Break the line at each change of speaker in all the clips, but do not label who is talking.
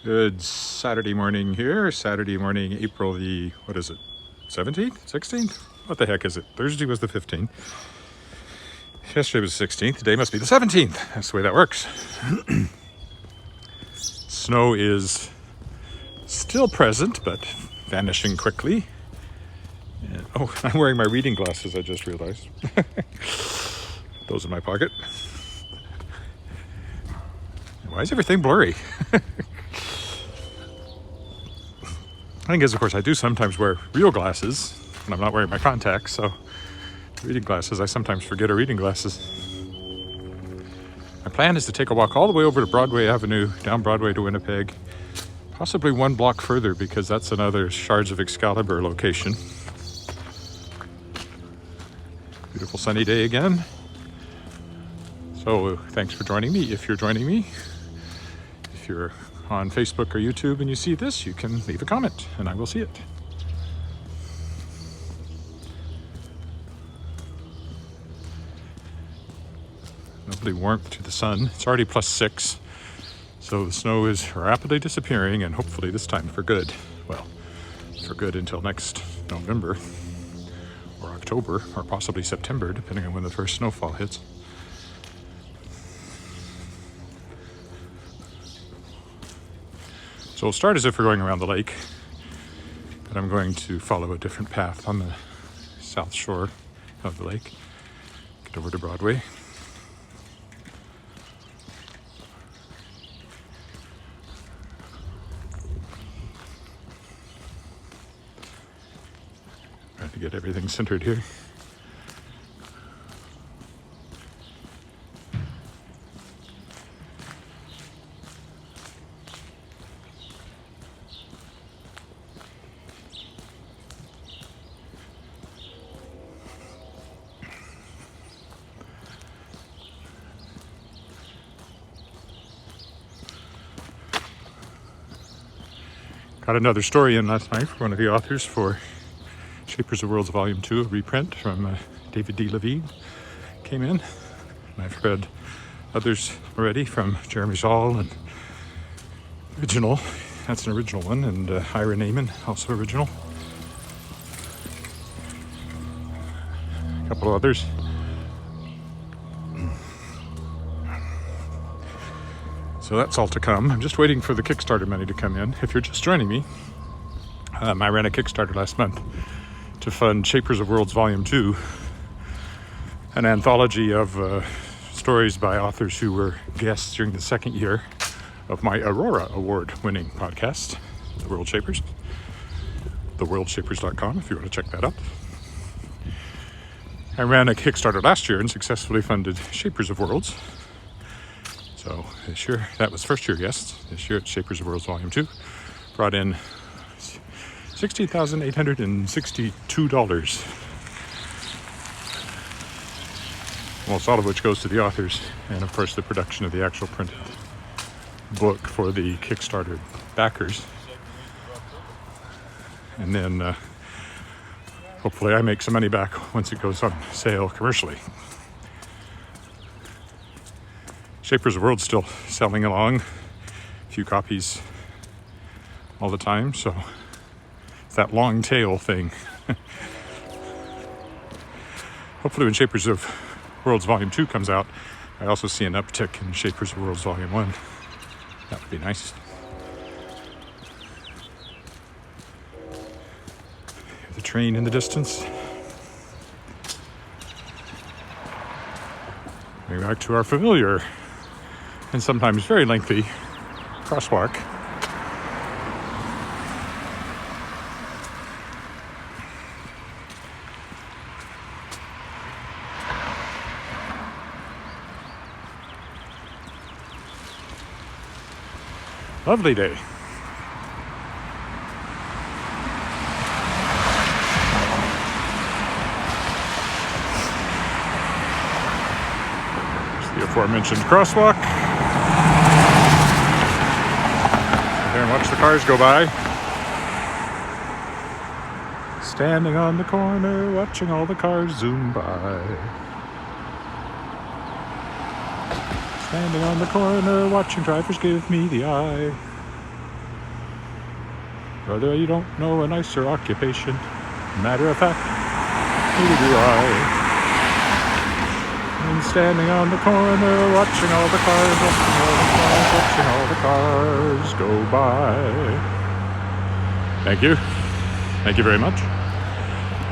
Good Saturday morning here. Saturday morning, April the, 17th? 16th? What the heck is it? Thursday was the 15th. Yesterday was the 16th. Today must be the 17th. That's the way that works. Snow is still present, but vanishing quickly. And, I'm wearing my reading glasses, I just realized. Those in my pocket. Why is everything blurry? I think, of course, I do sometimes wear real glasses when I'm not wearing my contacts, so reading glasses, I sometimes forget are reading glasses. My plan is to take a walk all the way over to Broadway Avenue, down Broadway to Winnipeg, possibly one block further because that's another Shards of Excalibur location. Beautiful sunny day again. So thanks for joining me. If you're joining me, if you're on Facebook or YouTube and you see this, you can leave a comment and I will see it. Lovely warmth to the sun. It's already +6, so the snow is rapidly disappearing, and hopefully this time for good. Well, for good until next November or October or possibly September, depending on when the first snowfall hits. So we'll start as if we're going around the lake, but I'm going to follow a different path on the south shore of the lake. Get over to Broadway. Trying to get everything centered here. Got another story in last night for one of the authors for Shapers of Worlds Volume 2, a reprint from David D. Levine came in. And I've read others already from Jeremy Zoll and Original. That's an original one. And Ira Naiman, also original. A couple of others. So that's all to come. I'm just waiting for the Kickstarter money to come in. If you're just joining me, I ran a Kickstarter last month to fund Shapers of Worlds Volume 2, an anthology of stories by authors who were guests during the second year of my Aurora Award-winning podcast, The World Shapers, theworldshapers.com if you want to check that out. I ran a Kickstarter last year and successfully funded Shapers of Worlds. So this year, that was first year guests. This year at Shapers of Worlds Volume 2, brought in $16,862. Almost all of which goes to the authors, and of course the production of the actual printed book for the Kickstarter backers. And then hopefully I make some money back once it goes on sale commercially. Shapers of Worlds still selling along, a few copies all the time, so it's that long tail thing. Hopefully when Shapers of Worlds Volume 2 comes out, I also see an uptick in Shapers of Worlds Volume 1. That would be nice. The train in the distance. Going back to our familiar and sometimes very lengthy crosswalk. Lovely day. There's the aforementioned crosswalk. There and watch the cars go by. Standing on the corner, watching all the cars zoom by. Standing on the corner, watching drivers give me the eye. Brother, you don't know a nicer occupation. Matter of fact, neither do I. And standing on the corner, watching all the cars, watching all the cars go by. Thank you. Thank you very much.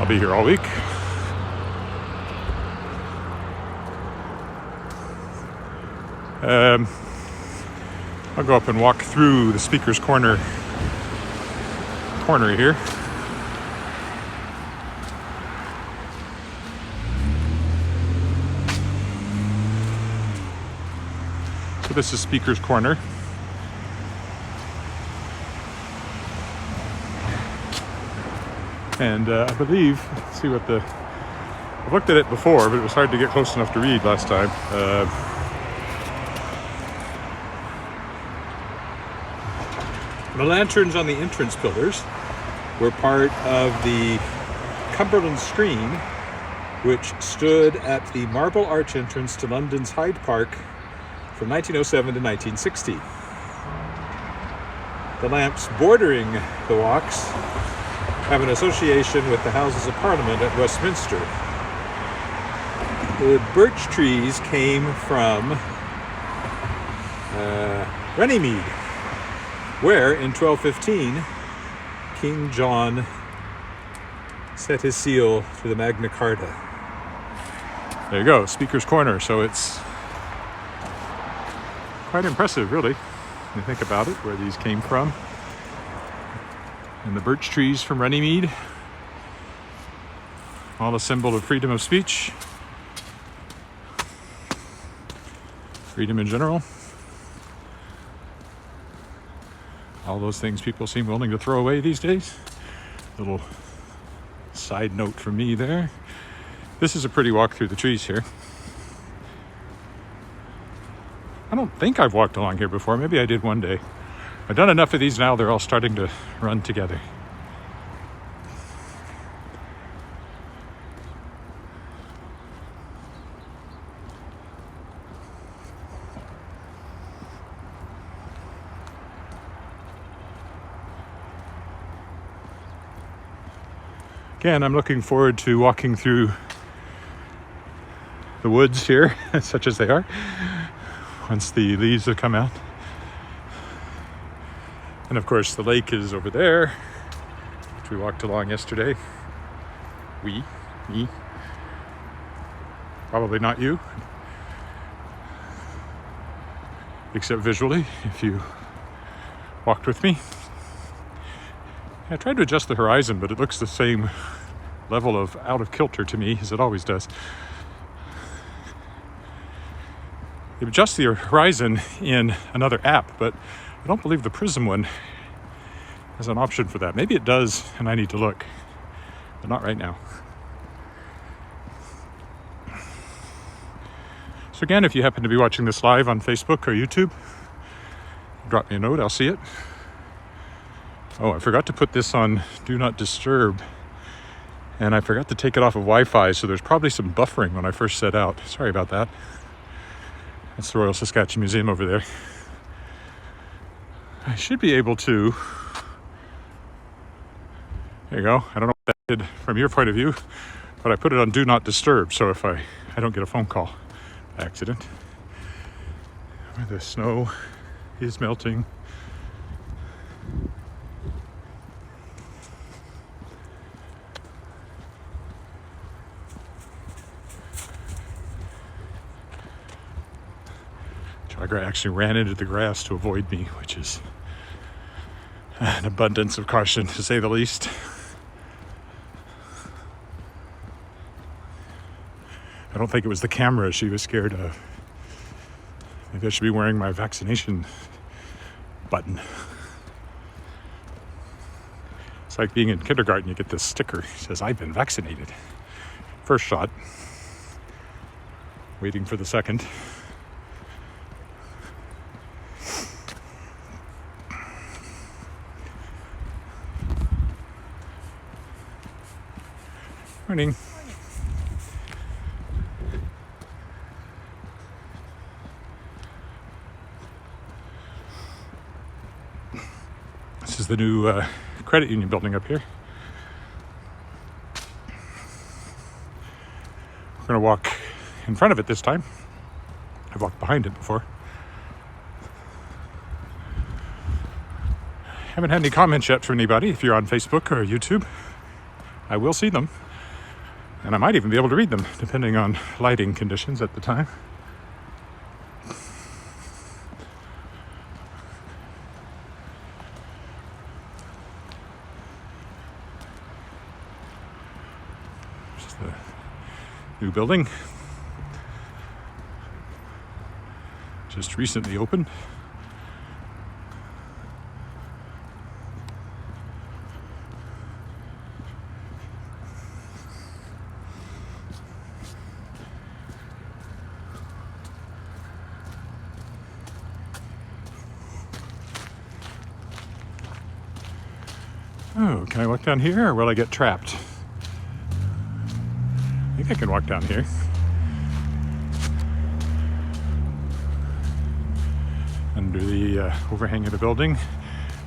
I'll be here all week. I'll go up and walk through the speaker's corner here. So this is Speaker's Corner. And I believe, let's see what I've looked at it before, but it was hard to get close enough to read last time. The lanterns on the entrance pillars were part of the Cumberland Screen, which stood at the Marble Arch entrance to London's Hyde Park from 1907 to 1960. The lamps bordering the walks have an association with the Houses of Parliament at Westminster. The birch trees came from Runnymede, where in 1215 King John set his seal to the Magna Carta. There you go, Speaker's Corner. So it's quite impressive, really, when you think about it, where these came from. And the birch trees from Runnymede, all a symbol of freedom of speech, freedom in general. All those things people seem willing to throw away these days. Little side note from me there. This is a pretty walk through the trees here. I don't think I've walked along here before. Maybe I did one day. I've done enough of these now, they're all starting to run together. Again, I'm looking forward to walking through the woods here, such as they are, once the leaves have come out. And of course, the lake is over there, which we walked along yesterday. Me. Probably not you, except visually, if you walked with me. I tried to adjust the horizon, but it looks the same level of out of kilter to me as it always does. You adjust the horizon in another app, but I don't believe the Prism one has an option for that. Maybe it does, and I need to look, but not right now. So again, if you happen to be watching this live on Facebook or YouTube, drop me a note, I'll see it. Oh, I forgot to put this on Do Not Disturb, and I forgot to take it off of Wi-Fi, so there's probably some buffering when I first set out. Sorry about that. That's the Royal Saskatchewan Museum over there. I should be able to... There you go. I don't know what that did from your point of view, but I put it on Do Not Disturb, so if I don't get a phone call by accident. Where the snow is melting. I actually ran into the grass to avoid me, which is an abundance of caution, to say the least. I don't think it was the camera she was scared of. Maybe I should be wearing my vaccination button. It's like being in kindergarten, you get this sticker that says, "I've been vaccinated." First shot. Waiting for the second. Morning. This is the new credit union building up here. We're going to walk in front of it this time. I've walked behind it before. Haven't had any comments yet from anybody. If you're on Facebook or YouTube, I will see them. And I might even be able to read them, depending on lighting conditions at the time. This is the new building. Just recently opened. Oh, can I walk down here or will I get trapped? I think I can walk down here. Under the overhang of the building.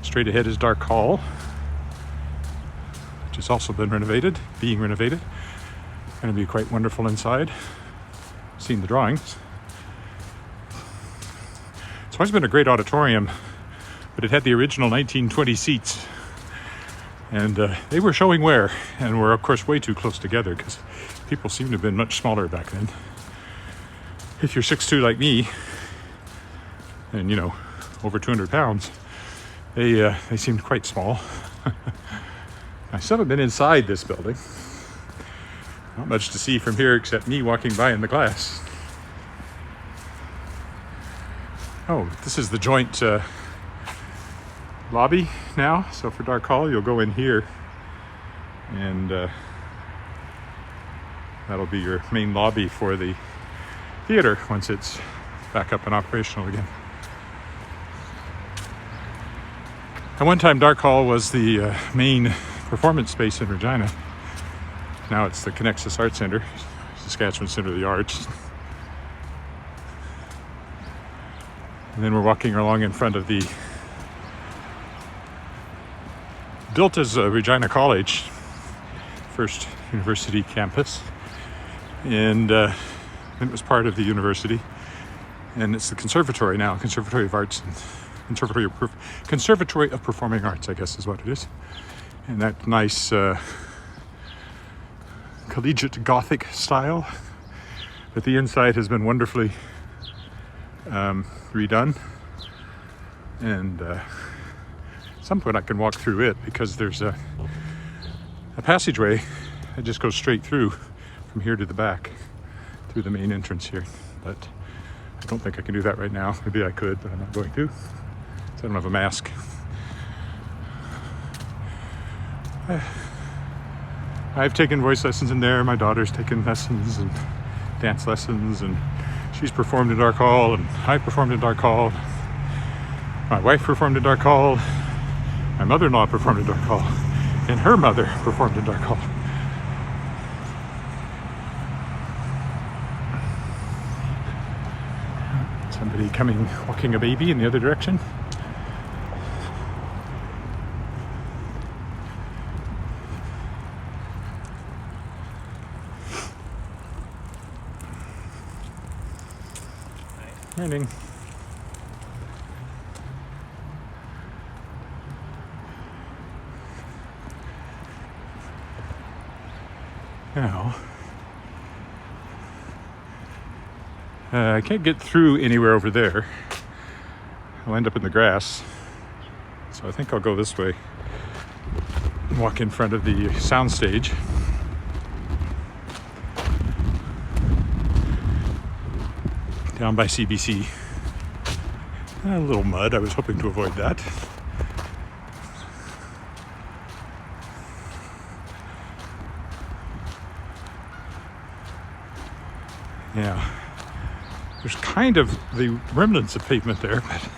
Straight ahead is Dark Hall, which has also been being renovated. Going to be quite wonderful inside. Seen the drawings. It's always been a great auditorium, but it had the original 1920 seats. And they were showing wear, and were of course way too close together because people seem to have been much smaller back then. If you're 6'2" like me, and you know, over 200 pounds, they seemed quite small. I still haven't been inside this building. Not much to see from here except me walking by in the glass. Oh, this is the joint lobby now. So for Dark Hall, you'll go in here, and that'll be your main lobby for the theater once it's back up and operational again. At one time, Dark Hall was the main performance space in Regina. Now it's the Connexus Arts Center, Saskatchewan Center of the Arts. And then we're walking along in front of the built as Regina College, first university campus, and it was part of the university, and it's the conservatory now, Conservatory of Arts, and Conservatory of Performing Arts, I guess is what it is. And that nice collegiate Gothic style, but the inside has been wonderfully redone, and at some point I can walk through it because there's a passageway that just goes straight through from here to the back through the main entrance here, but I don't think I can do that right now. Maybe I could, but I'm not going to, so I don't have a mask. I've taken voice lessons in there. My daughter's taken lessons and dance lessons, and she's performed in Dark Hall, and I performed in Dark Hall. My wife performed in Dark Hall. My mother-in-law performed in Dark Hall, and her mother performed in Dark Hall. Somebody walking a baby in the other direction. Morning. Now, I can't get through anywhere over there. I'll end up in the grass. So I think I'll go this way. Walk in front of the sound stage. Down by CBC. A little mud. I was hoping to avoid that. Yeah, there's kind of the remnants of pavement there, but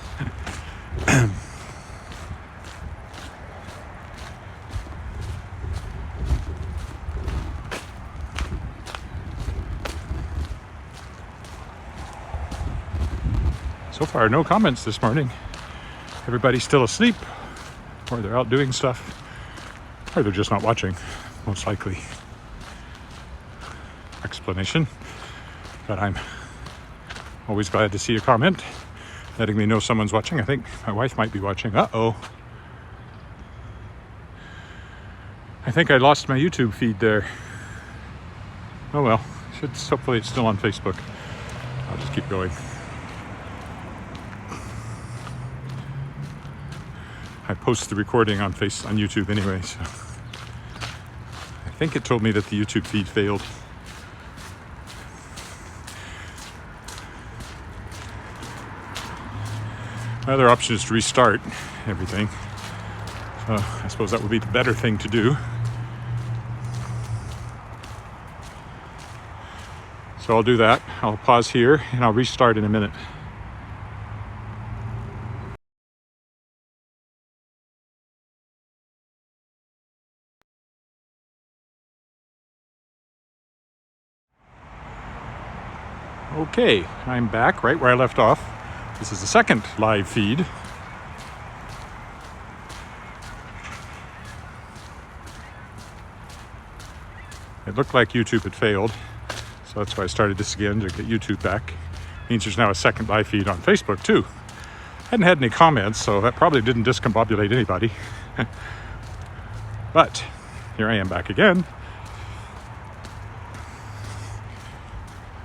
so far no comments this morning. Everybody's still asleep, or they're out doing stuff. Or they're just not watching, most likely. Explanation. But I'm always glad to see a comment letting me know someone's watching. I think my wife might be watching. Uh-oh. I think I lost my YouTube feed there. Oh well, hopefully it's still on Facebook. I'll just keep going. I post the recording on YouTube anyway, so I think it told me that the YouTube feed failed. My other option is to restart everything. So I suppose that would be the better thing to do. So I'll do that. I'll pause here and I'll restart in a minute. Okay, I'm back right where I left off. This is the second live feed. It looked like YouTube had failed, so that's why I started this again to get YouTube back. It means there's now a second live feed on Facebook too. Hadn't had any comments, so that probably didn't discombobulate anybody. But here I am back again.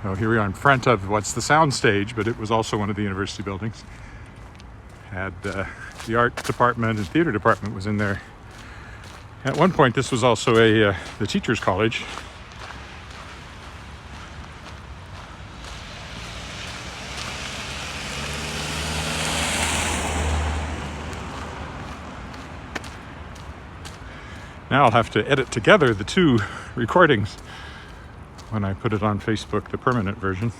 Oh, here we are in front of what's the sound stage, but it was also one of the university buildings. Had the art department and theater department was in there. At one point, this was also the teachers' college. Now I'll have to edit together the two recordings when I put it on Facebook, the permanent version.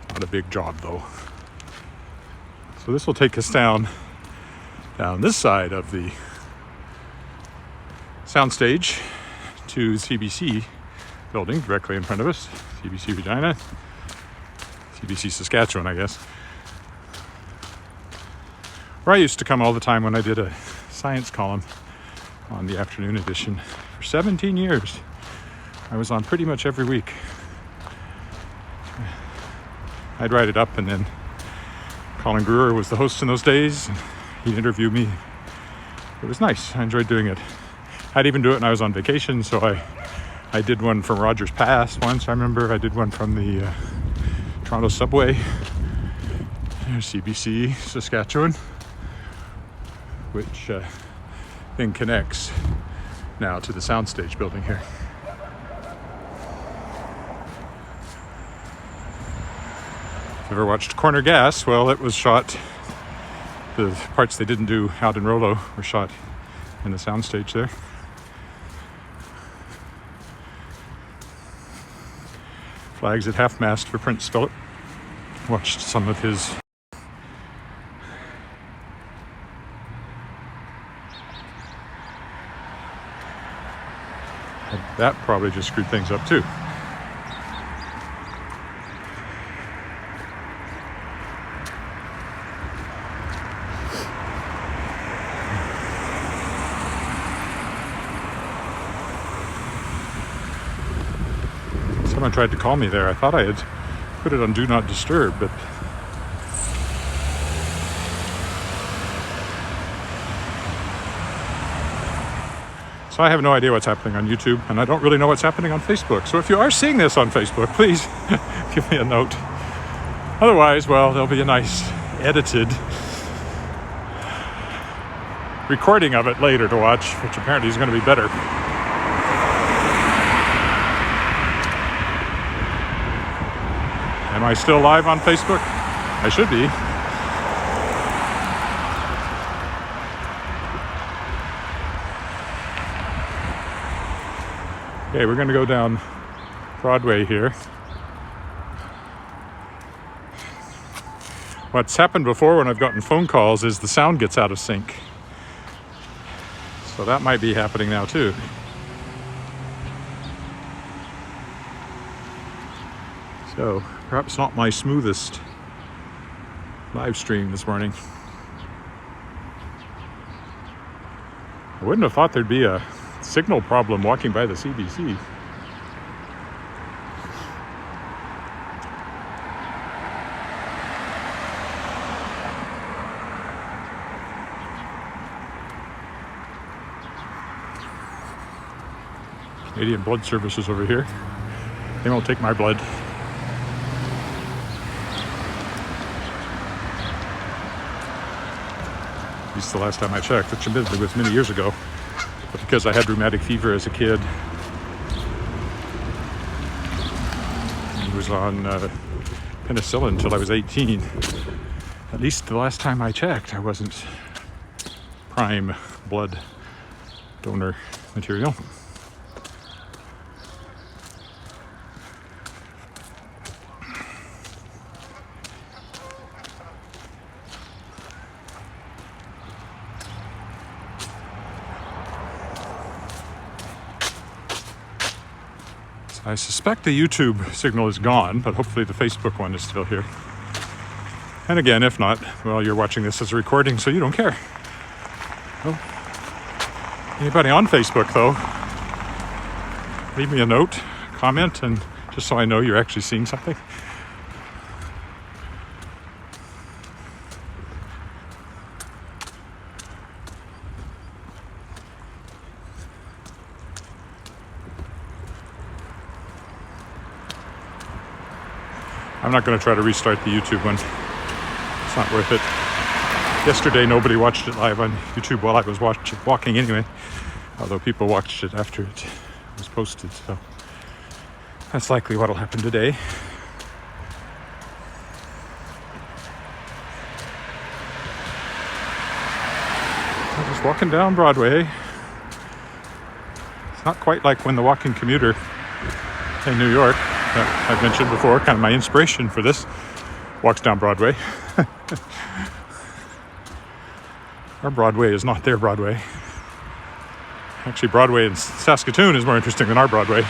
Not a big job though. So this will take us down this side of the soundstage to CBC building directly in front of us. CBC Regina, CBC Saskatchewan, I guess. Where I used to come all the time when I did a science column on the afternoon edition for 17 years. I was on pretty much every week. I'd write it up, and then Colin Brewer was the host in those days. And he'd interview me. It was nice. I enjoyed doing it. I'd even do it when I was on vacation, so I did one from Rogers Pass once. I remember I did one from the Toronto subway, CBC Saskatchewan, which then connects now to the soundstage building here. Ever watched Corner Gas? Well, it was shot, the parts they didn't do out in Rollo were shot in the soundstage there. Flags at half-mast for Prince Philip. Watched some of his that probably just screwed things up too. Someone tried to call me there. I thought I had put it on Do Not Disturb, but so I have no idea what's happening on YouTube, and I don't really know what's happening on Facebook. So if you are seeing this on Facebook, please give me a note. Otherwise, well, there'll be a nice edited recording of it later to watch, which apparently is going to be better. Am I still live on Facebook? I should be. Okay, we're going to go down Broadway here. What's happened before when I've gotten phone calls is the sound gets out of sync. So that might be happening now too. So perhaps not my smoothest live stream this morning. I wouldn't have thought there'd be a signal problem walking by the CBC. Canadian Blood Services over here. They won't take my blood. At least the last time I checked, which admittedly was many years ago. But because I had rheumatic fever as a kid, and was on penicillin until I was 18. At least the last time I checked, I wasn't prime blood donor material. I suspect the YouTube signal is gone, but hopefully the Facebook one is still here. And again, if not, well, you're watching this as a recording, so you don't care. Well, anybody on Facebook, though, leave me a note, comment, and just so I know you're actually seeing something. I'm not going to try to restart the YouTube one. It's not worth it. Yesterday, nobody watched it live on YouTube while I was walking anyway. Although people watched it after it was posted, so that's likely what'll happen today. I'm just walking down Broadway. It's not quite like when the walking commuter in New York, I've mentioned before, kind of my inspiration for this, walks down Broadway. Our Broadway is not their Broadway. Actually, Broadway in Saskatoon is more interesting than our Broadway.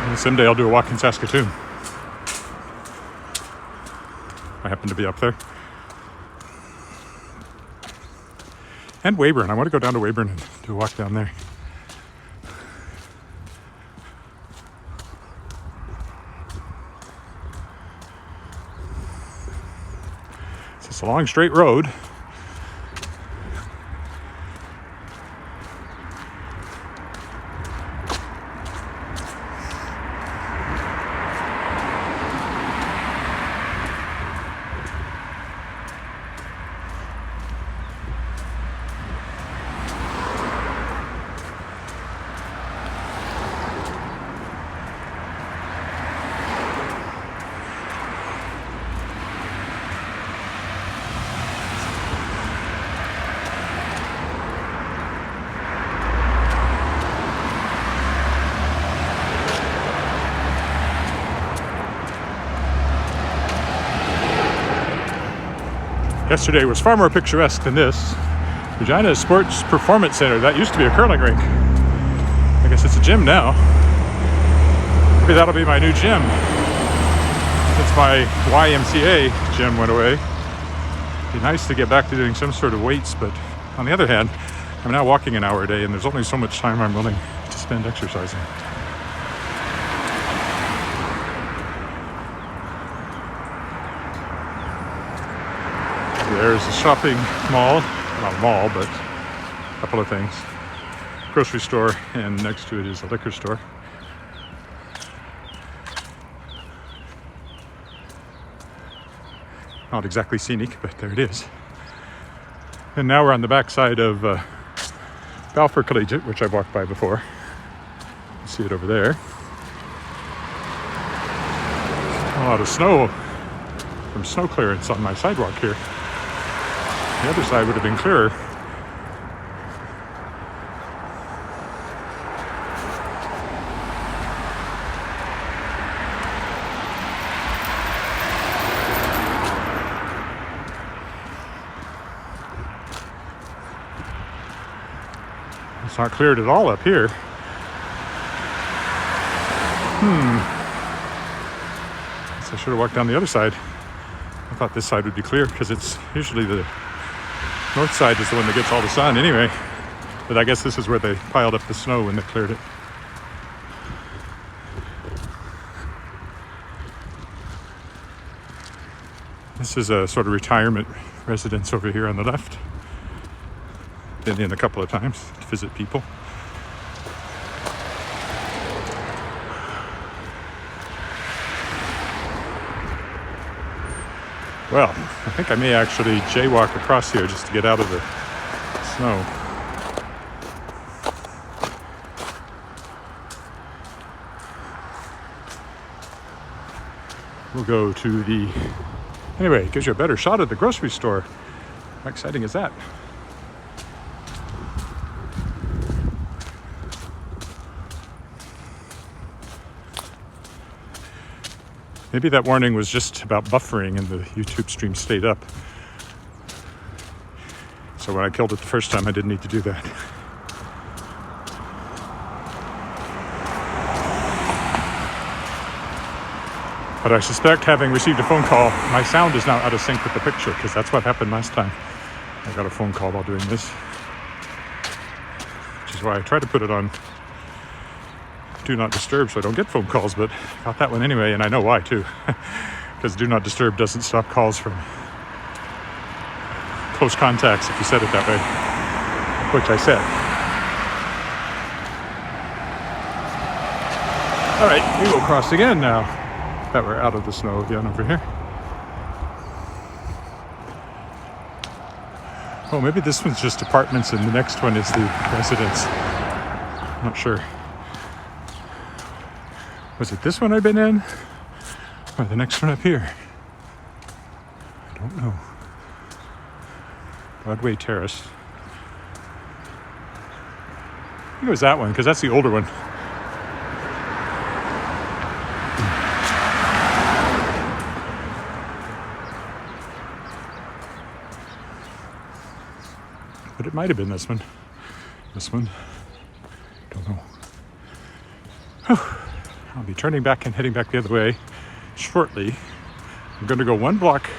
And someday I'll do a walk in Saskatoon. I happen to be up there. And Weyburn. I want to go down to Weyburn and do a walk down there. It's just a long straight road. Yesterday was far more picturesque than this. Regina Sports Performance Center. That used to be a curling rink. I guess it's a gym now. Maybe that'll be my new gym. Since my YMCA gym went away. It'd be nice to get back to doing some sort of weights, but on the other hand, I'm now walking an hour a day and there's only so much time I'm willing to spend exercising. There's a shopping mall, not a mall, but a couple of things. Grocery store, and next to it is a liquor store. Not exactly scenic, but there it is. And now we're on the backside of Balfour Collegiate, which I've walked by before. You see it over there. A lot of snow from snow clearance on my sidewalk here. The other side would have been clearer. It's not cleared at all up here. Guess I should have walked down the other side. I thought this side would be clear because it's usually the north side is the one that gets all the sun anyway. But I guess this is where they piled up the snow when they cleared it. This is a sort of retirement residence over here on the left. Been in a couple of times to visit people. Well, I think I may actually jaywalk across here just to get out of the snow. We'll go to the... Anyway, it gives you a better shot at the grocery store. How exciting is that? Maybe that warning was just about buffering and the YouTube stream stayed up. So when I killed it the first time, I didn't need to do that. But I suspect, having received a phone call, my sound is now out of sync with the picture, because that's what happened last time. I got a phone call while doing this. Which is why I try to put it on Do Not Disturb so I don't get phone calls, but I got that one anyway, and I know why too. Because Do Not Disturb doesn't stop calls from close contacts if you set it that way, which I set. All right, we will cross again now that we're out of the snow again over here. Oh, maybe this one's just apartments and the next one is the residence. I'm not sure. Was it this one I've been in? Or the next one up here? I don't know. Broadway Terrace. I think it was that one, because that's the older one. But it might have been this one. This one. Don't know. I'll be turning back and heading back the other way shortly. I'm going to go one block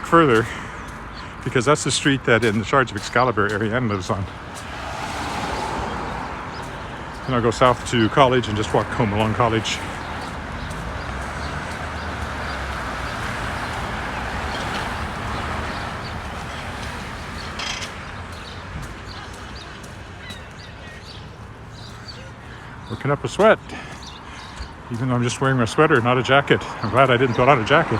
further, because that's the street that in the Shards of Excalibur Ariane lives on. And I'll go south to College and just walk home along College. Working up a sweat, even though I'm just wearing my sweater, not a jacket. I'm glad I didn't put on a jacket.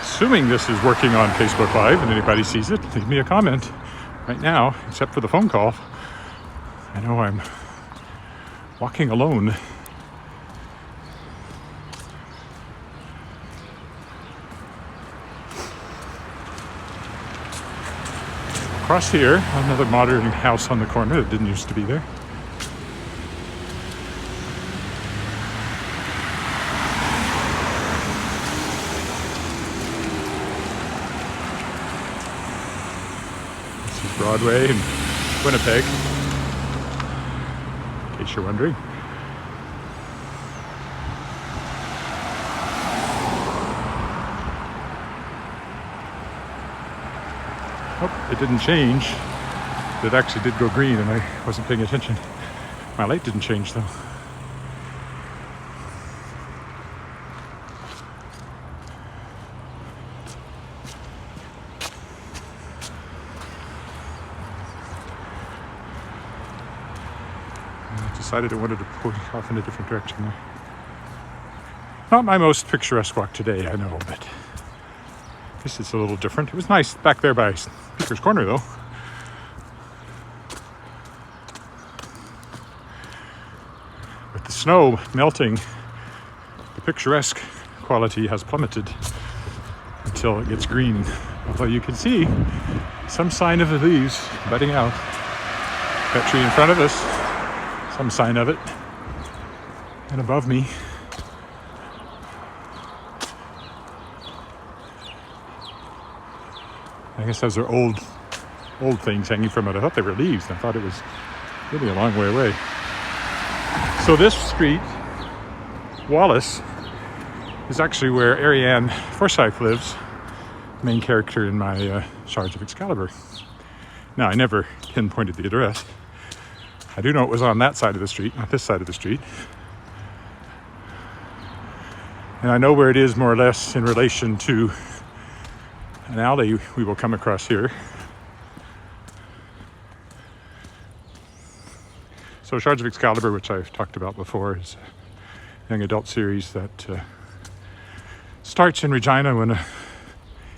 Assuming this is working on Facebook Live and anybody sees it, leave me a comment right now, except for the phone call. I know I'm walking alone. Across here, another modern house on the corner that didn't used to be there. This is Broadway in Winnipeg, in case you're wondering. Oh, it didn't change. It actually did go green and I wasn't paying attention. My light didn't change though. I decided I wanted to pull off in a different direction there. Not my most picturesque walk today, I know, but this is a little different. It was nice back there by Speaker's Corner, though. With the snow melting, the picturesque quality has plummeted until it gets green. Although you can see some sign of the leaves budding out. That tree in front of us, some sign of it. And above me, I guess those are old old things hanging from it. I thought they were leaves. I thought it was really a long way away. So this street, Wallace, is actually where Arianne Forsyth lives, main character in my Shards of Excalibur. Now, I never pinpointed the address. I do know it was on that side of the street, not this side of the street. And I know where it is more or less in relation to an alley we will come across here. So Shards of Excalibur, which I've talked about before, is a young adult series that starts in Regina when a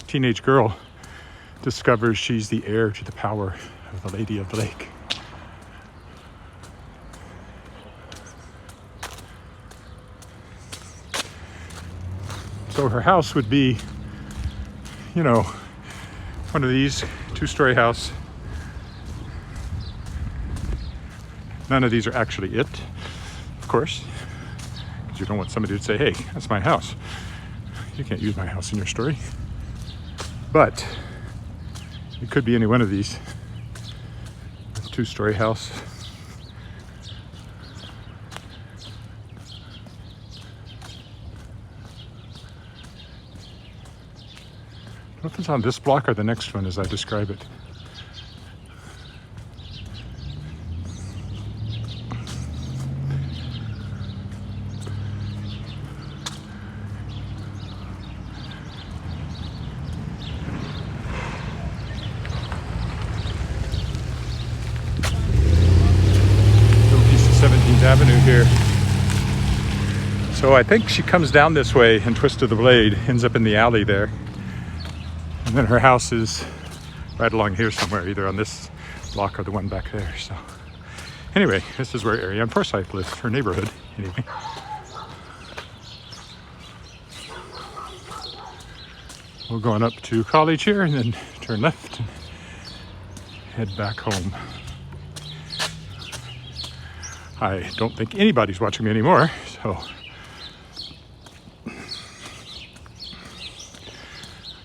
teenage girl discovers she's the heir to the power of the Lady of the Lake. So her house would be, one of these, two-story house. None of these are actually it, of course, because you don't want somebody to say, hey, that's my house. You can't use my house in your story. But it could be any one of these. A two-story house. I don't know if it's on this block or the next one as I describe it. Avenue here. So I think she comes down this way and Twist of the Blade ends up in the alley there. And then her house is right along here somewhere, either on this block or the one back there. So anyway, this is where Arianne Forsyth lives, her neighborhood anyway. We're going up to College here and then turn left and head back home. I don't think anybody's watching me anymore, so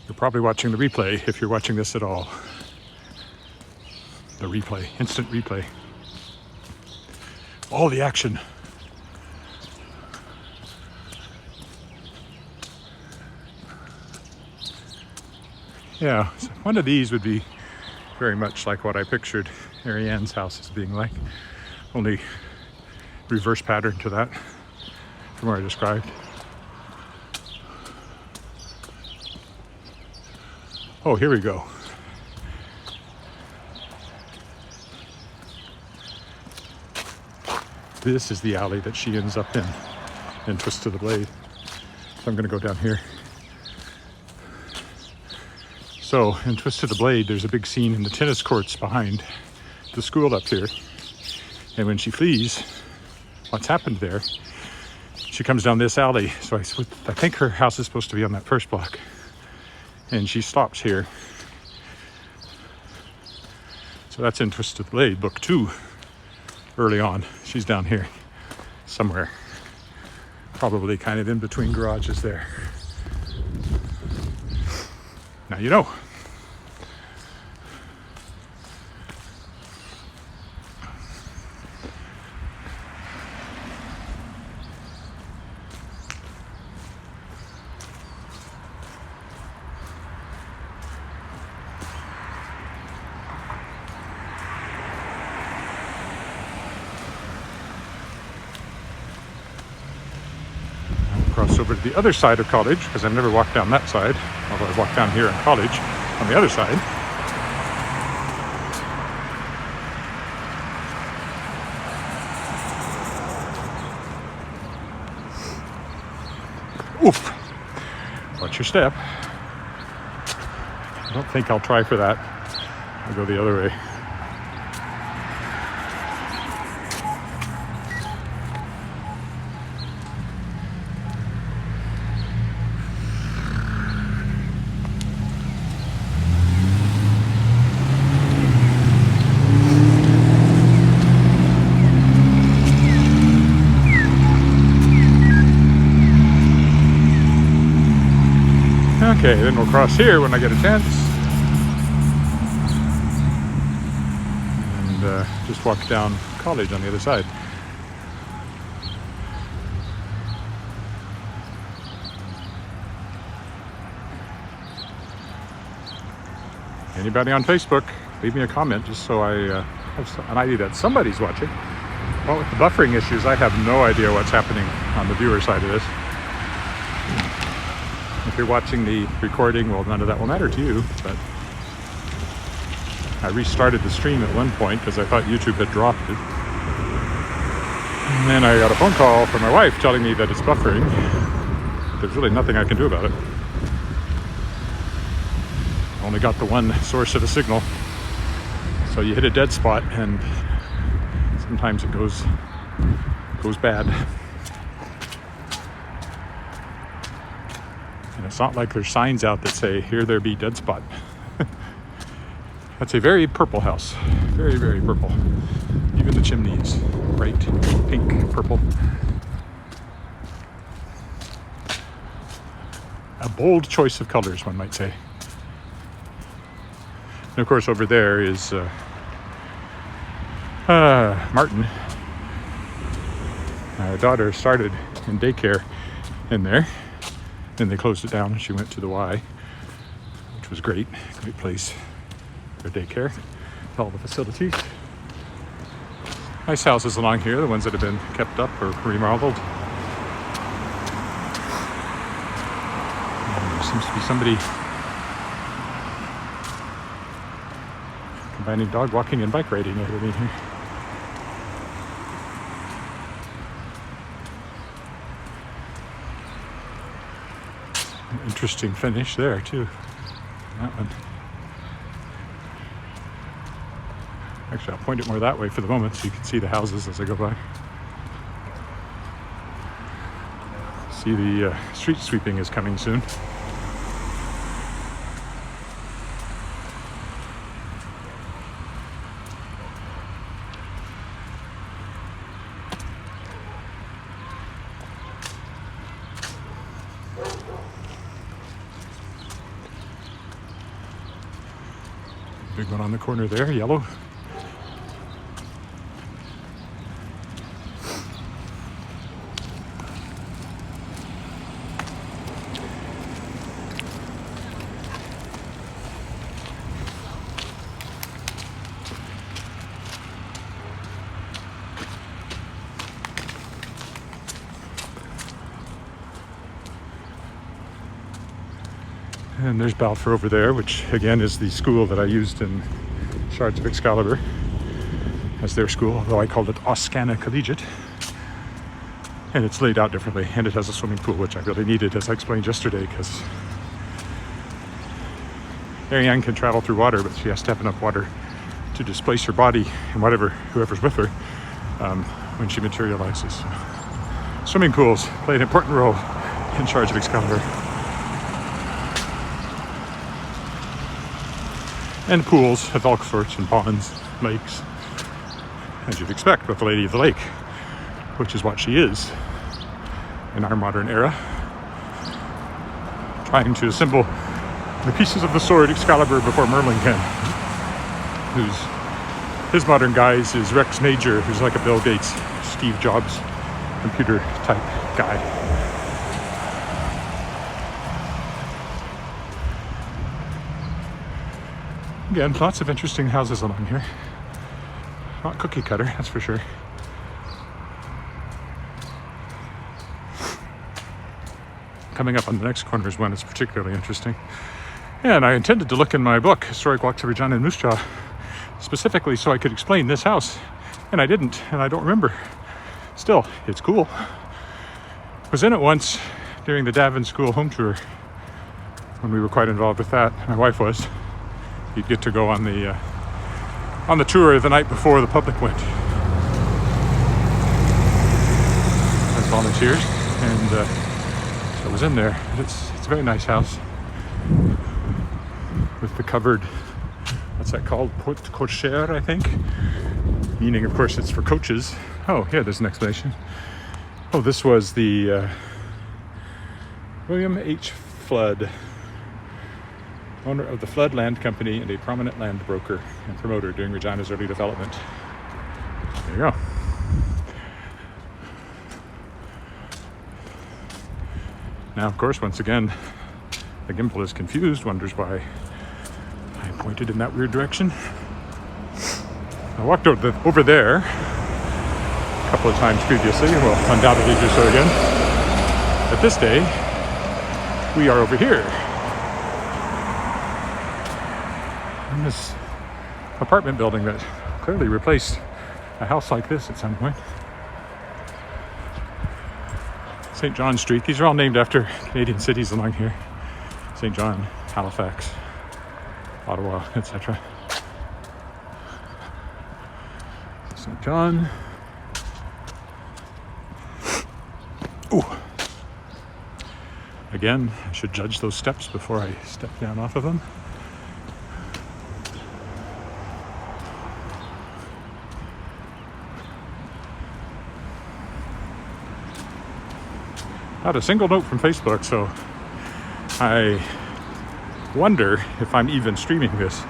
you're probably watching the replay if you're watching this at all. The replay, instant replay. All the action. Yeah, so one of these would be very much like what I pictured Arianne's house as being like, only reverse pattern to that from where I described. Oh, here we go. This is the alley that she ends up in Twist of the Blade. So I'm going to go down here. So in Twist of the Blade, there's a big scene in the tennis courts behind the school up here. And when she flees, what's happened there, she comes down this alley. So I think her house is supposed to be on that first block. And she stops here. So that's in Twist of the Blade, book 2. Early on, she's down here somewhere. Probably kind of in between garages there. Now you know. Cross over to the other side of College, because I've never walked down that side, although I've walked down here in College on the other side. Oof! Watch your step. I don't think I'll try for that. I'll go the other way. Okay, then we'll cross here when I get a chance. just walk down College on the other side. Anybody on Facebook, leave me a comment just so I have an idea that somebody's watching. Well, with the buffering issues, I have no idea what's happening on the viewer side of this. If you're watching the recording, well, none of that will matter to you, but I restarted the stream at one point because I thought YouTube had dropped it. And then I got a phone call from my wife telling me that it's buffering. There's really nothing I can do about it. Only got the one source of a signal. So you hit a dead spot and sometimes it goes bad. And it's not like there's signs out that say, here there be dead spot. That's a very purple house. Very, very purple. Even the chimneys, bright pink purple. A bold choice of colors, one might say. And of course over there is Martin. Our daughter started in daycare in there. Then they closed it down and she went to the Y, which was great place for daycare, with all the facilities. Nice houses along here, the ones that have been kept up or remodeled. And there seems to be somebody combining dog walking and bike riding over me here. Interesting finish there too. That one. Actually, I'll point it more that way for the moment so you can see the houses as I go by. See the street sweeping is coming soon. Big one on the corner there, yellow. And there's Balfour over there, which again is the school that I used in Shards of Excalibur as their school, although I called it Oscana Collegiate. And it's laid out differently, and it has a swimming pool, which I really needed, as I explained yesterday, because Ariane can travel through water, but she has to have enough water to displace her body and whoever's with her when she materializes. So, swimming pools play an important role in Shards of Excalibur. And pools of all sorts, and ponds, lakes, as you'd expect with the Lady of the Lake, which is what she is in our modern era, trying to assemble the pieces of the sword Excalibur before Merlin can. His modern guise is Rex Major, who's like a Bill Gates, Steve Jobs computer type guy. Again, lots of interesting houses along here. Not cookie cutter, that's for sure. Coming up on the next corner is one that's particularly interesting. And I intended to look in my book, Historic Walk to Regina and Moose Jaw, specifically so I could explain this house. And I didn't, and I don't remember. Still, it's cool. Was in it once during the Davin School home tour when we were quite involved with that. My wife was. You'd get to go on the tour the night before the public went as volunteers, and so I was in there. It's a very nice house with the covered, what's that called, porte cochere, I think, meaning of course it's for coaches. Oh, here, there's an explanation. Oh, this was the William H. Flood, owner of the Flood Land Company and a prominent land broker and promoter during Regina's early development. There you go. Now, of course, once again, the gimbal is confused, wonders why I pointed in that weird direction. I walked over there a couple of times previously, and will undoubtedly do so again. But this day, we are over here. In this apartment building that clearly replaced a house like this at some point. St. John Street. These are all named after Canadian cities along here. St. John, Halifax, Ottawa, etc. St. John. Ooh. Again, I should judge those steps before I step down off of them. Not a single note from Facebook, so I wonder if I'm even streaming this,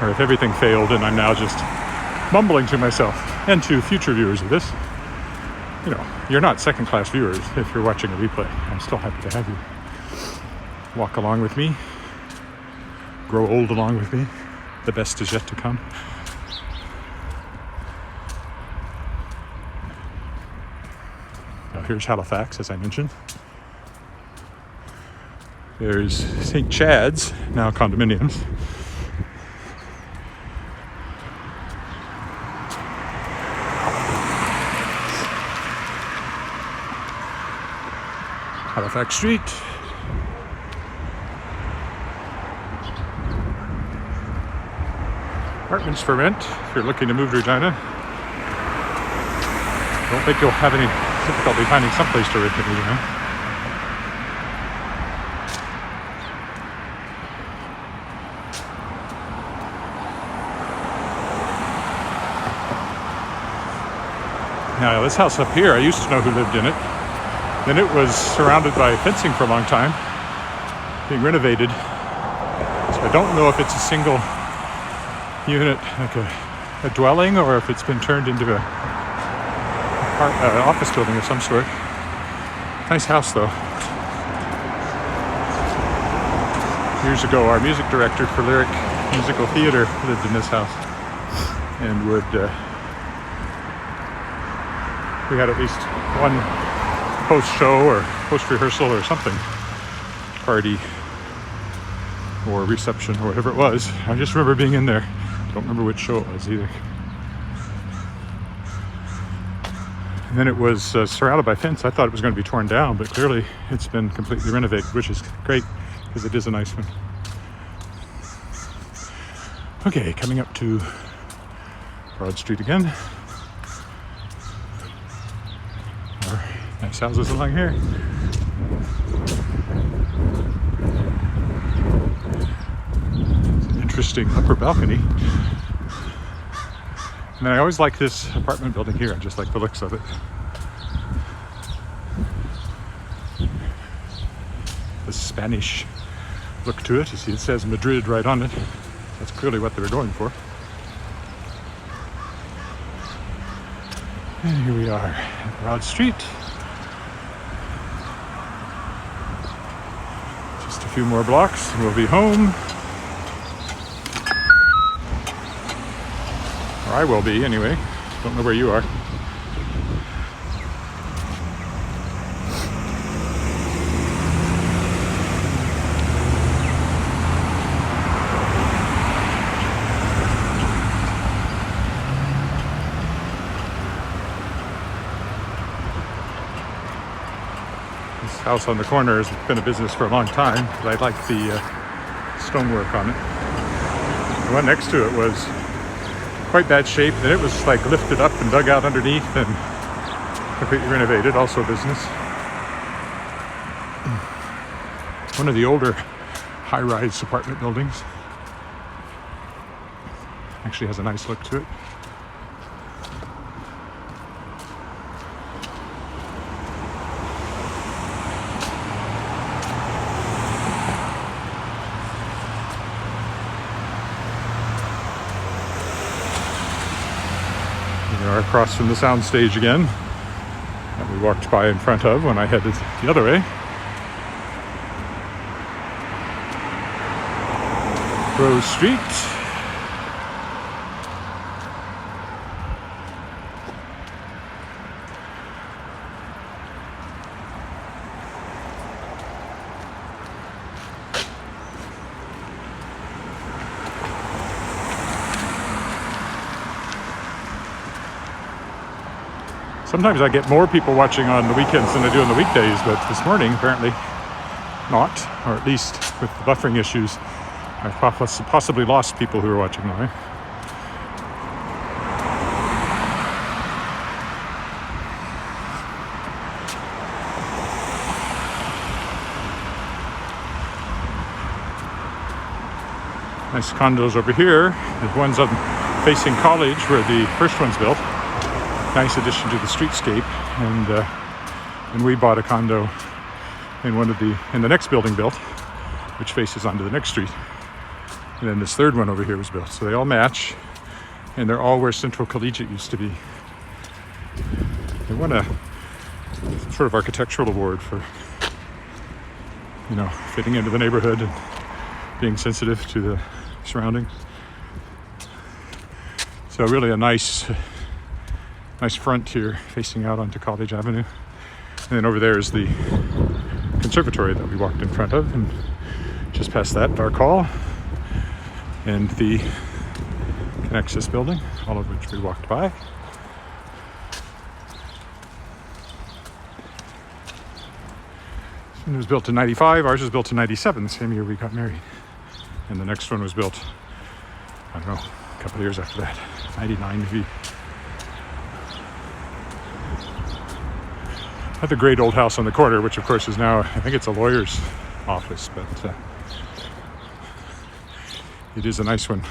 or if everything failed and I'm now just mumbling to myself and to future viewers of this. You know, you're not second-class viewers if you're watching a replay. I'm still happy to have you walk along with me, grow old along with me. The best is yet to come. Now here's Halifax, as I mentioned. There's St. Chad's, now condominiums. Halifax Street. Apartments for rent if you're looking to move to Regina. Don't think you'll have any difficulty finding someplace to rent in Regina. Now this house up here, I used to know who lived in it. Then it was surrounded by fencing for a long time, being renovated. So I don't know if it's a single unit, like a dwelling, or if it's been turned into an office building of some sort. Nice house, though. Years ago, our music director for Lyric Musical Theater lived in this house, and we had at least one post-show or post-rehearsal or something, party or reception or whatever it was. I just remember being in there. Don't remember which show it was either. And then it was surrounded by fence. I thought it was going to be torn down, but clearly it's been completely renovated, which is great because it is a nice one. Okay, coming up to Broad Street again. Nice houses along here. Interesting upper balcony. And I always like this apartment building here. I just like the looks of it. The Spanish look to it. You see it says Madrid right on it. That's clearly what they were going for. And here we are at Broad Street. Just a few more blocks and we'll be home. Or I will be anyway. Don't know where you are. This house on the corner has been a business for a long time, but I like the stonework on it. The one next to it was quite bad shape. Then it was like lifted up and dug out underneath and completely renovated. Also a business. One of the older high-rise apartment buildings. Actually has a nice look to it. We are across from the sound stage again that we walked by in front of when I headed the other way. Rose Street. Sometimes I get more people watching on the weekends than I do on the weekdays, but this morning apparently not, or at least with the buffering issues, I've possibly lost people who are watching live. Nice condos over here. There's ones on facing College where the first one's built. Nice addition to the streetscape, and we bought a condo in the next building built, which faces onto the next street. And then this third one over here was built. So they all match, and they're all where Central Collegiate used to be. They won a sort of architectural award for, fitting into the neighborhood and being sensitive to the surroundings. So really a nice front here facing out onto College Avenue. And then over there is the conservatory that we walked in front of, and just past that, Dark Hall and the Connexus building, all of which we walked by. This one was built in 95, ours was built in 97, the same year we got married. And the next one was built, I don't know, a couple of years after that, 99 maybe. At the great old house on the corner, which of course is now, I think it's a lawyer's office, but it is a nice one.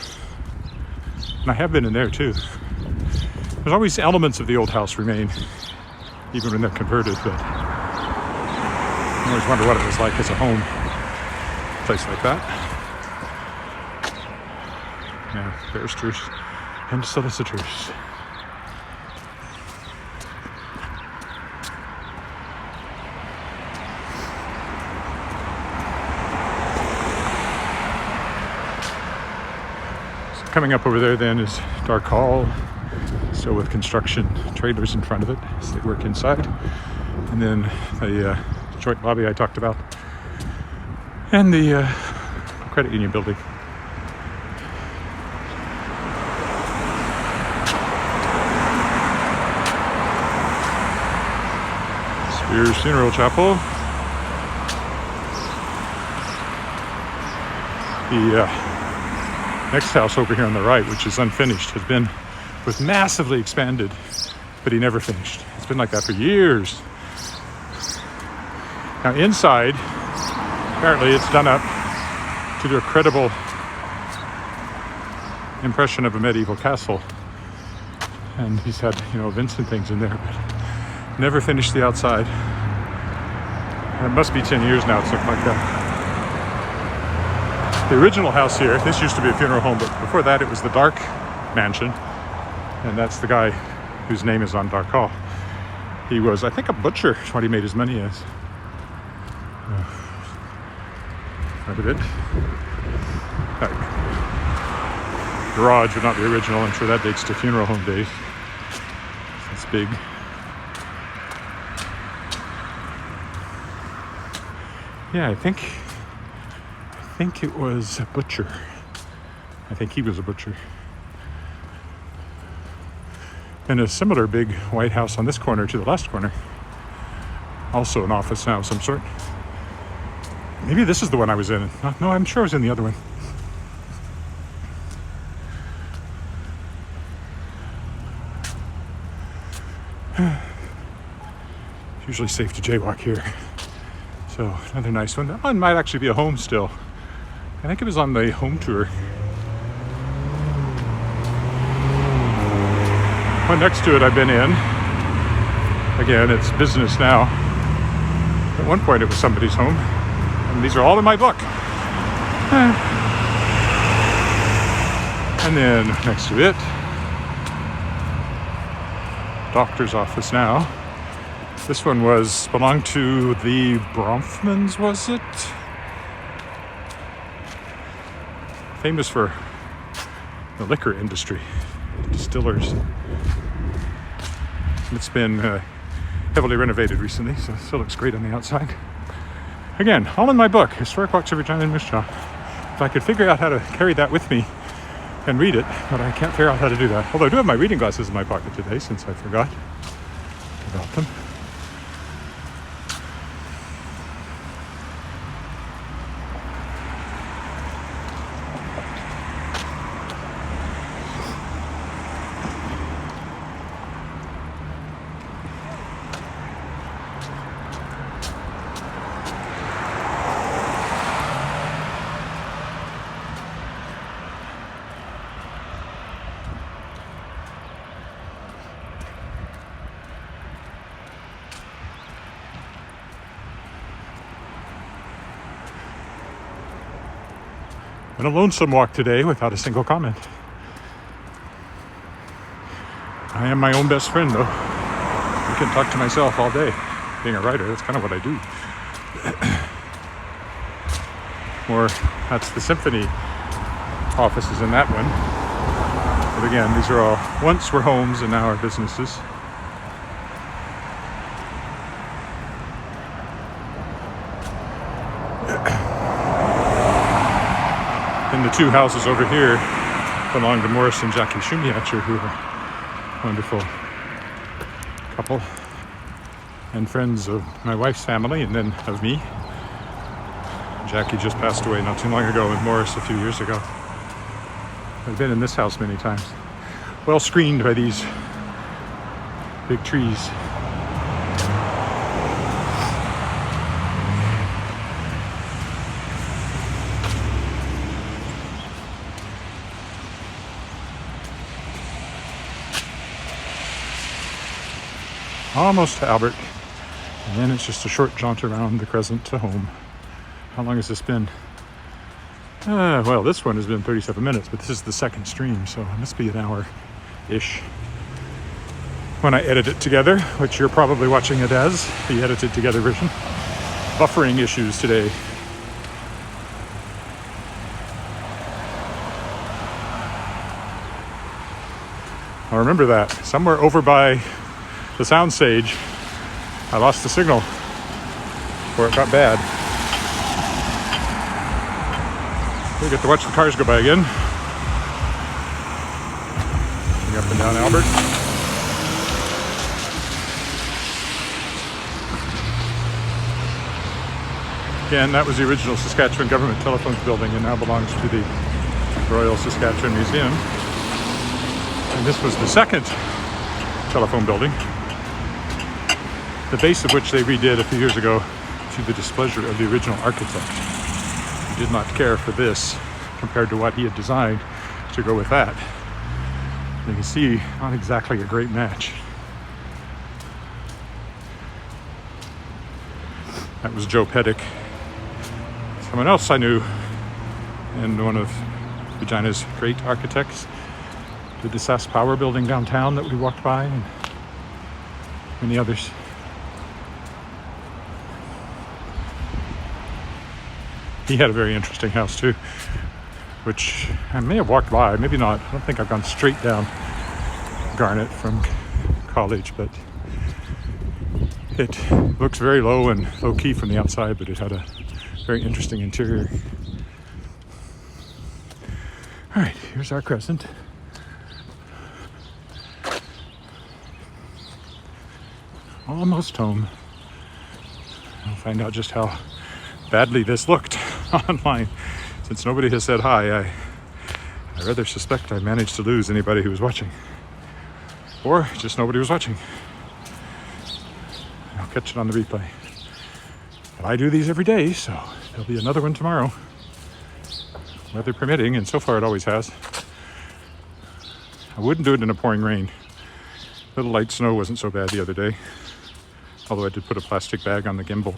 And I have been in there too. There's always elements of the old house remain, even when they're converted, but I always wonder what it was like as a home, a place like that. Yeah, barristers and solicitors. Coming up over there then is Dark Hall, still with construction trailers in front of it as they work inside. And then the joint lobby I talked about, and the credit union building. Spears Funeral Chapel. The next house over here on the right, which is unfinished, was massively expanded, but he never finished. It's been like that for years. Now inside, apparently it's done up to do a credible impression of a medieval castle. And he's had, events and things in there, but never finished the outside. And it must be 10 years now it's looked like that. The original house here, this used to be a funeral home, but before that it was the Dark Mansion. And that's the guy whose name is on Dark Hall. He was, I think, a butcher. That's what he made his money as. Remember it? That garage, but not the original. I'm sure that dates to funeral home days. It's big. Yeah, I think it was a butcher. I think he was a butcher. And a similar big white house on this corner to the last corner. Also an office now of some sort. Maybe this is the one I was in. No, I'm sure I was in the other one. It's usually safe to jaywalk here. So another nice one. That one might actually be a home still. I think it was on the home tour. One next to it I've been in. Again, it's business now. At one point it was somebody's home. And these are all in my book. And then next to it, doctor's office now. This one belonged to the Bronfmans, was it? Famous for the liquor industry, distillers. It's been heavily renovated recently, so it still looks great on the outside. Again, all in my book, Historic Walks of Regina and Moose Jaw. If I could figure out how to carry that with me and read it, but I can't figure out how to do that. Although I do have my reading glasses in my pocket today, since I forgot about them. And a lonesome walk today without a single comment. I am my own best friend, though. I can talk to myself all day. Being a writer, that's kind of what I do. Or that's the symphony offices in that one. But again, these are all once were homes and now are businesses. And the two houses over here belong to Morris and Jackie Shumiacher, who are a wonderful couple and friends of my wife's family and then of me. Jackie just passed away not too long ago, and Morris a few years ago. I've been in this house many times. Well screened by these big trees. Almost to Albert, and then it's just a short jaunt around the crescent to home. How long has this been? Well, this one has been 37 minutes, but this is the second stream, so it must be an hour-ish. When I edit it together, which you're probably watching it as, the edited together version. Buffering issues today. I remember that. Somewhere over by the soundstage, I lost the signal, or it got bad. We get to watch the cars go by again. Going up and down Albert. Again, that was the original Saskatchewan Government Telephones building and now belongs to the Royal Saskatchewan Museum. And this was the second telephone building, the base of which they redid a few years ago to the displeasure of the original architect. He did not care for this compared to what he had designed to go with that. You can see, not exactly a great match. That was Joe Pettick. Someone else I knew, and one of Regina's great architects, did the Sask Power building downtown that we walked by, and many others. He had a very interesting house too, which I may have walked by, maybe not. I don't think I've gone straight down Garnet from College, but it looks very low and low-key from the outside, but it had a very interesting interior. All right, here's our crescent. Almost home. I'll find out just how badly this looked online. Since nobody has said hi, I rather suspect I managed to lose anybody who was watching. Or just nobody was watching. I'll catch it on the replay. But I do these every day, so there'll be another one tomorrow. Weather permitting, and so far it always has. I wouldn't do it in a pouring rain. Little light snow wasn't so bad the other day. Although I did put a plastic bag on the gimbal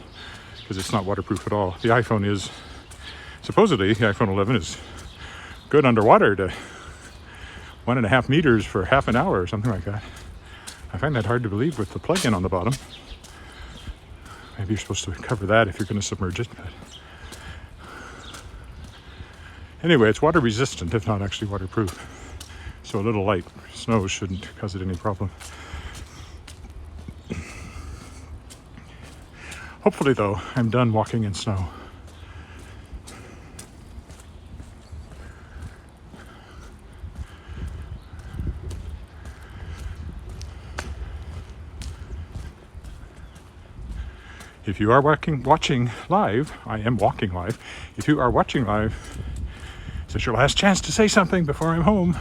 because it's not waterproof at all. The iPhone is, supposedly, the iPhone 11 is good underwater to 1.5 meters for half an hour or something like that. I find that hard to believe with the plug-in on the bottom. Maybe you're supposed to cover that if you're going to submerge it. But anyway, it's water resistant, if not actually waterproof. So a little light snow shouldn't cause it any problem. Hopefully, though, I'm done walking in snow. If you are watching live, I am walking live. If you are watching live, this is your last chance to say something before I'm home.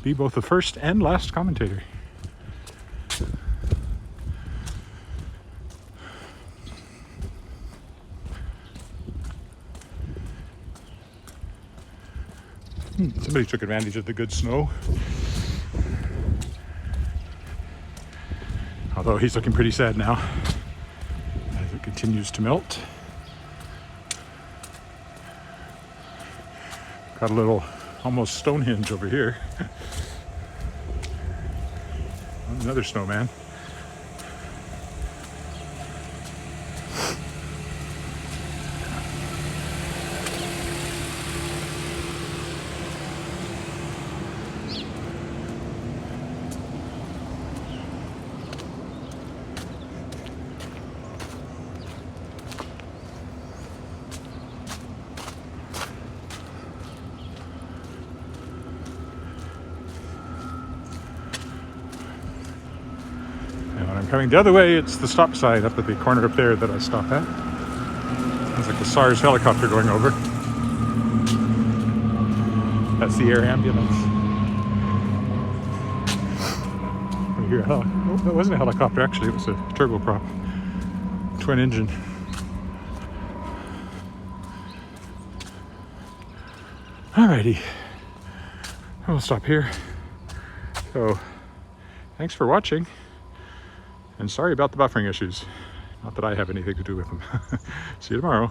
Be both the first and last commentator. Somebody took advantage of the good snow. Although he's looking pretty sad now as it continues to melt. Got a little almost Stonehenge over here. Another snowman. Coming the other way, it's the stop sign up at the corner up there that I stop at. Sounds like the SARS helicopter going over. That's the air ambulance. I hear that wasn't a helicopter, actually. It was a turboprop. Twin engine. Alrighty. I'll stop here. So, thanks for watching. And sorry about the buffering issues. Not that I have anything to do with them. See you tomorrow.